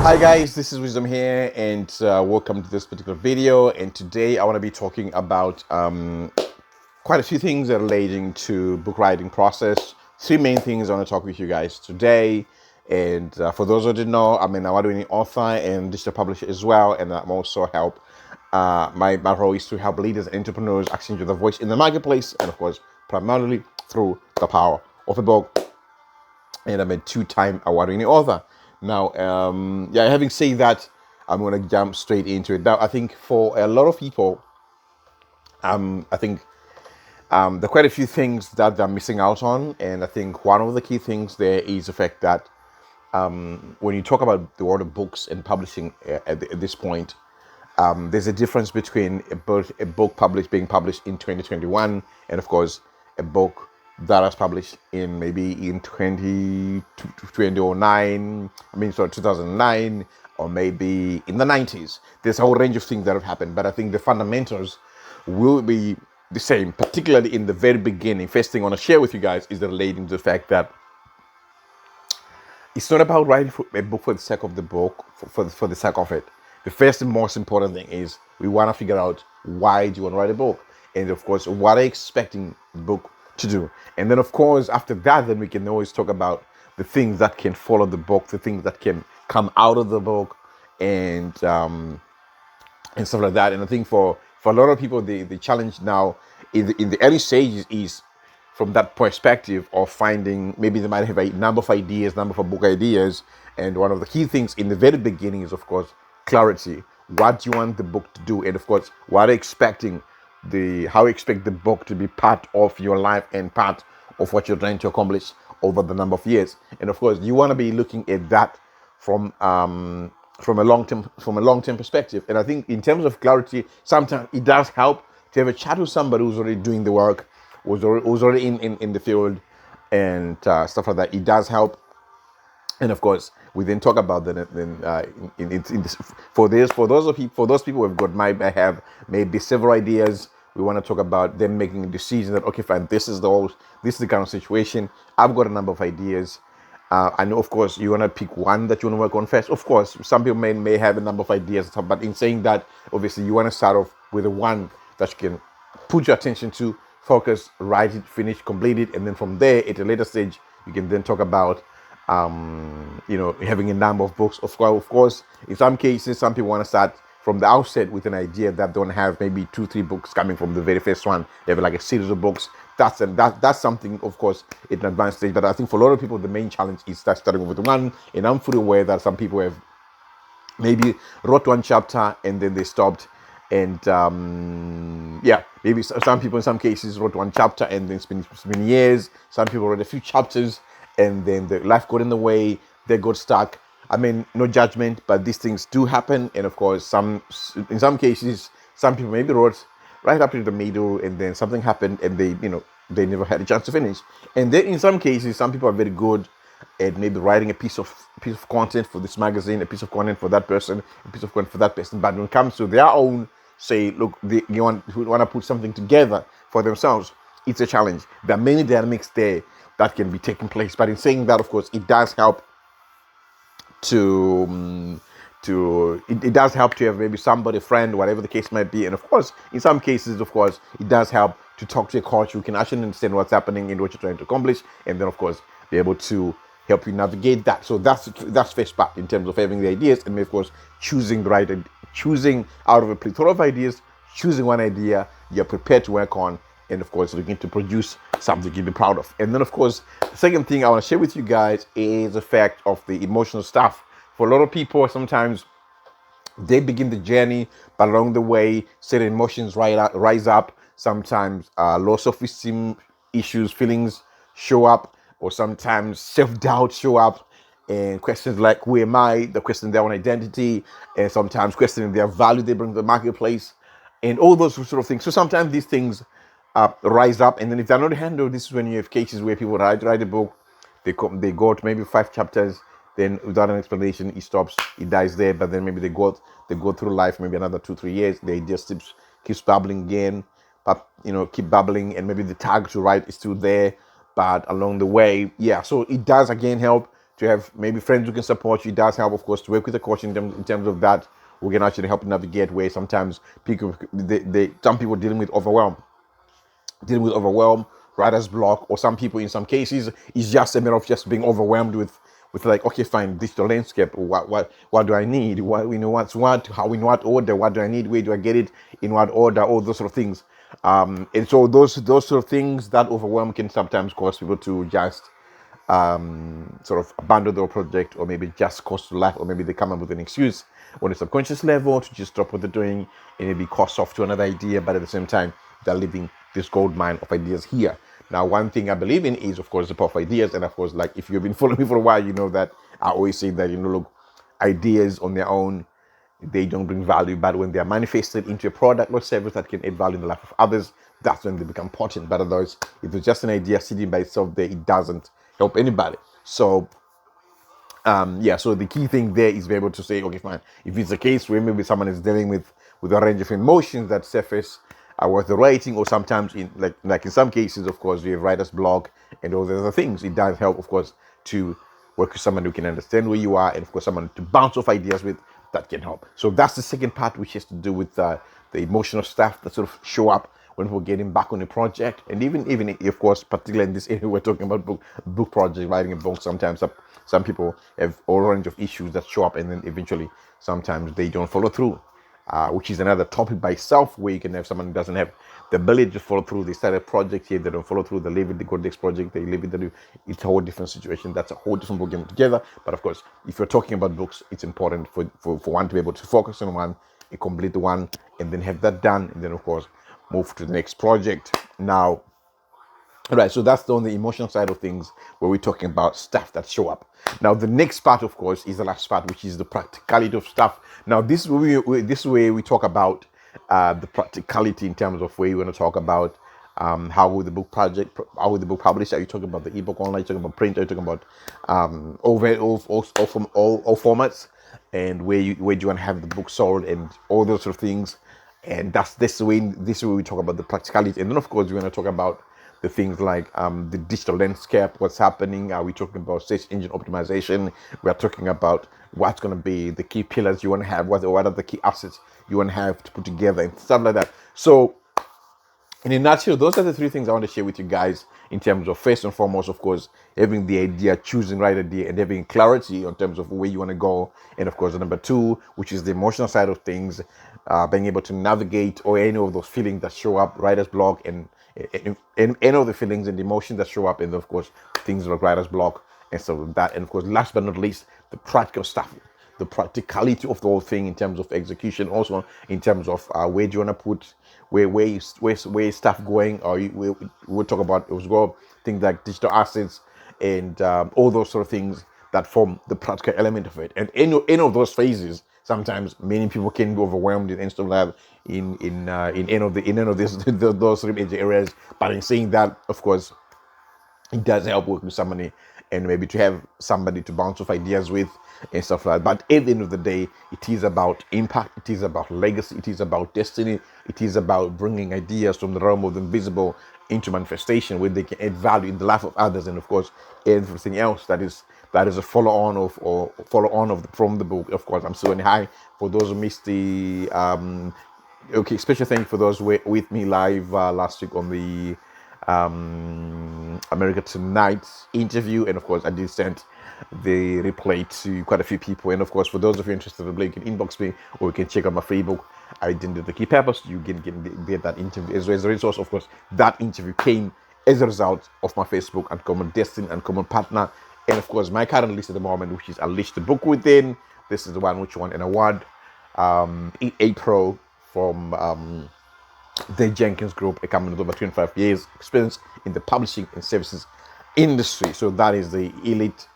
Hi guys, this is Wisdom here, and welcome to this particular video. And today I want to be talking about quite a few things that are relating to book writing process. Three main things I want to talk with you guys today. And for those who didn't know, I'm an award-winning author and digital publisher as well, and I'm also help. My role is to help leaders and entrepreneurs access their voice in the marketplace, and of course, primarily through the power of a book. And I'm a two-time award-winning author. Now, having said that, I'm going to jump straight into it. Now, I think for a lot of people, I think there are quite a few things that they're missing out on. And I think one of the key things there is the fact that when you talk about the world of books and publishing at this point, there's a difference between a book being published in 2021 and, of course, a book that was published in maybe in 2009, or maybe in the 90s. There's a whole range of things that have happened, but I think the fundamentals will be the same, particularly in the very beginning. First thing I want to share with you guys is relating to the fact that it's not about writing a book for the sake of the book, for the sake of it. The first and most important thing is we want to figure out why do you want to write a book, and of course, what are you expecting the book to do. And then, of course, after that, then we can always talk about the things that can follow the book, the things that can come out of the book, and stuff like that. And I think for a lot of people, the challenge now in the early stages is from that perspective of finding, maybe they might have a number of book ideas. And one of the key things in the very beginning is, of course, clarity. What do you want the book to do? And of course, what are you expecting how you expect the book to be part of your life and part of what you're trying to accomplish over the number of years. And of course, you want to be looking at that from a long-term perspective. And I think in terms of clarity, sometimes it does help to have a chat with somebody who's already doing the work, who's already in the field, and stuff like that. It does help. And of course, we then talk about for those people who have maybe several ideas. We want to talk about them making a decision that, okay, fine, this is the kind of situation. I've got a number of ideas. I know, of course, you want to pick one that you want to work on first. Of course, some people may have a number of ideas, but in saying that, obviously, you want to start off with the one that you can put your attention to, focus, write it, finish, complete it, and then from there, at a later stage, you can then talk about having a number of books. Of course, in some cases, some people want to start from the outset with an idea that don't have maybe 2-3 books coming from the very first one. They have like a series of books. That's something, of course, in an advanced stage. But I think for a lot of people, the main challenge is starting with one. And I'm fully aware that some people have maybe wrote one chapter and then they stopped. And maybe some people in some cases wrote one chapter and then it's been years. Some people wrote a few chapters and then the life got in the way, they got stuck. I mean, no judgment, but these things do happen. And of course, in some cases, some people maybe wrote right up to the middle and then something happened and they never had a chance to finish. And then in some cases, some people are very good at maybe writing a piece of content for this magazine, a piece of content for that person, a piece of content for that person. But when it comes to their own, say, look, you want to put something together for themselves, it's a challenge. There are many dynamics there that can be taking place. But in saying that, of course, it does help it does help to have maybe somebody, friend, whatever the case might be. And of course, in some cases, of course, it does help to talk to a coach who can actually understand what's happening and what you're trying to accomplish, and then of course be able to help you navigate that. So that's first part in terms of having the ideas, and of course choosing out of a plethora of ideas, choosing one idea you're prepared to work on, and of course looking to produce something you can be proud of. And then of course, the second thing I want to share with you guys is the fact of the emotional stuff. For a lot of people, sometimes they begin the journey, but along the way, certain emotions rise up. Sometimes low self-esteem issues, feelings show up, or sometimes self-doubt show up, and questions like, who am I? The question their own identity, and sometimes questioning their value they bring to the marketplace, and all those sort of things. So sometimes these things rise up, and then if they're not handled, this is when you have cases where people write a book, they go to maybe 5 chapters, then without an explanation, it stops, it dies there. But then maybe they go through life, maybe another 2-3 years, they just keeps babbling again, but keep babbling, and maybe the tag to write is still there, but along the way, so it does again help to have maybe friends who can support you. It does help, of course, to work with a coach in terms of that. We can actually help navigate where sometimes people, some people dealing with overwhelm, writer's block, or some people in some cases it's just a matter of just being overwhelmed with like, okay, fine, digital landscape. What do I need? What, what's what? How, in what order? What do I need? Where do I get it? In what order? All those sort of things. And so those sort of things, that overwhelm can sometimes cause people to just sort of abandon their project, or maybe just cost to life, or maybe they come up with an excuse on a subconscious level to just stop what they're doing and maybe cost off to another idea, but at the same time they're leaving this gold mine of ideas here. Now, one thing I believe in is, of course, the power of ideas. And of course, like, if you've been following me for a while, you know that I always say that, look, ideas on their own, they don't bring value, but when they are manifested into a product or service that can add value in the life of others, that's when they become potent. But otherwise, if it's just an idea sitting by itself there, it doesn't help anybody. So so the key thing there is be able to say, okay, fine, if it's a case where maybe someone is dealing with a range of emotions that surface with the writing, or sometimes in like in some cases, of course, we have writer's block and all the other things, it does help, of course, to work with someone who can understand where you are, and of course someone to bounce off ideas with, that can help. So that's the second part, which has to do with the emotional stuff that sort of show up when we're getting back on a project. And even of course, particularly in this area, we're talking about book project, writing a book. Sometimes some people have a range of issues that show up, and then eventually sometimes they don't follow through, which is another topic by itself, where you can have someone who doesn't have the ability to follow through. They start a project here, they don't follow through, they leave it, they go to the next project, they leave it, it's a whole different situation. That's a whole different book game together. But of course, if you're talking about books, it's important for one to be able to focus on one, complete the one, and then have that done, and then of course move to the next project. Now, right, so that's on the emotional side of things, where we're talking about stuff that show up. Now, the next part, of course, is the last part, which is the practicality of stuff. Now, this way we talk about the practicality in terms of where you want to talk about how with the book project, how with the book published. Are you talking about the ebook online? Are you talking about print? Are you talking about all formats? And where do you want to have the book sold, and all those sort of things. And that's this way we talk about the practicality. And then of course we're going to talk about the things like the digital landscape, what's happening. Are we talking about search engine optimization? We are talking about what's going to be the key pillars you want to have, what are the key assets you want to have to put together, and stuff like that. So in a nutshell, those are the three things I want to share with you guys, in terms of, first and foremost, of course, having the idea, choosing the right idea, and having clarity in terms of where you want to go. And of course, number two, which is the emotional side of things, being able to navigate or any of those feelings that show up, writer's block, and any of the feelings and the emotions that show up, and of course, things like writer's block and stuff like that. And of course, last but not least, the practical stuff, the practicality of the whole thing in terms of execution, also in terms of where do you want to put, where stuff going, or we'll talk about, things like digital assets and all those sort of things that form the practical element of it. And any of those phases, sometimes many people can be overwhelmed and stuff like that in any of those three major areas. But in saying that, of course, it does help work with somebody, and maybe to have somebody to bounce off ideas with and stuff like that. But at the end of the day, it is about impact, it is about legacy, it is about destiny, it is about bringing ideas from the realm of the invisible into manifestation, where they can add value in the life of others, and of course everything else that is a follow-on from the book. Of course, I'm so high for those who missed the special thank you for those with me live last week on the America Tonight's interview. And of course, I did send the replay to quite a few people. And of course, for those of you interested in the replay, you can inbox me, or you can check out my free book, Identity the Key Purpose. You can get that interview as well as a resource. Of course, that interview came as a result of my Facebook Uncommon Destiny, Uncommon Partner. And of course, my current list at the moment, which is Unleash the Book Within. This is the one which won an award in April from the Jenkins Group, a company with over 25 years experience in the publishing and services industry. So that is the Elite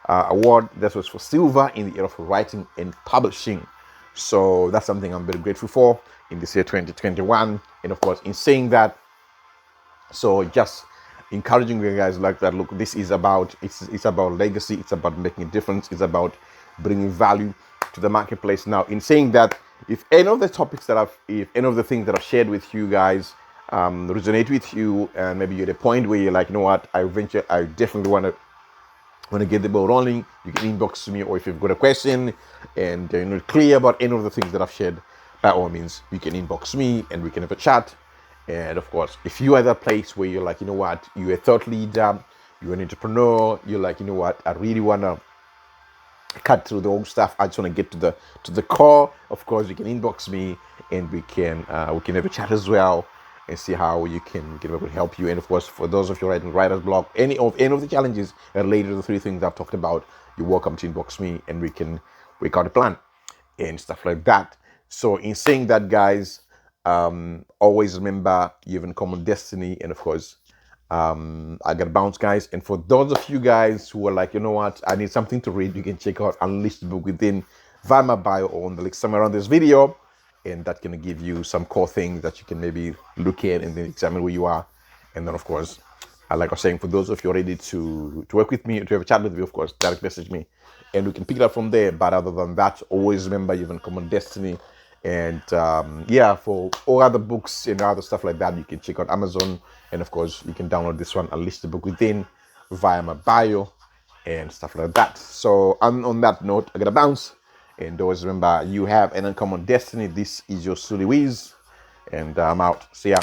Award. That was for silver in the area of writing and publishing. So that's something I'm very grateful for in this year 2021. And of course, in saying that, so just encouraging you guys like that. Look, this is about it's about legacy. It's about making a difference. It's about bringing value to the marketplace. Now, in saying that, if any of the topics if any of the things that I've shared with you guys resonate with you, and maybe you're at a point where you're like, you know what, I definitely want to want to get the ball rolling, you can inbox me, or if you've got a question and you're not clear about any of the things that I've shared, by all means, you can inbox me and we can have a chat. And of course, if you are at that place where you're like, you know what, you're a thought leader, you're an entrepreneur, you're like, you know what, I really want to cut through the old stuff, I just want to get to the core. Of course, you can inbox me and we can have a chat as well and see how you can get able to help you. And of course, for those of you writing writer's block, any of the challenges related to the three things I've talked about, you're welcome to inbox me and we can work out a plan and stuff like that. So in saying that, guys, always remember you have in common destiny. And of course, I gotta bounce, guys. And for those of you guys who are like, you know what, I need something to read, you can check out Unleash the Book Within via my bio or on the link somewhere around this video, and that can give you some core things that you can maybe look at and then examine where you are. And then of course, like I was saying, for those of you ready to work with me, to have a chat with me, of course, direct message me and we can pick it up from there. But other than that, always remember you have in common destiny. And yeah, for all other books and other stuff like that, you can check out Amazon. And of course, you can download this one, Unleash the Book Within, via my bio and stuff like that. So on that note, I gotta bounce. And always remember, you have an uncommon destiny. This is your Sully Wiz, and I'm out. See ya.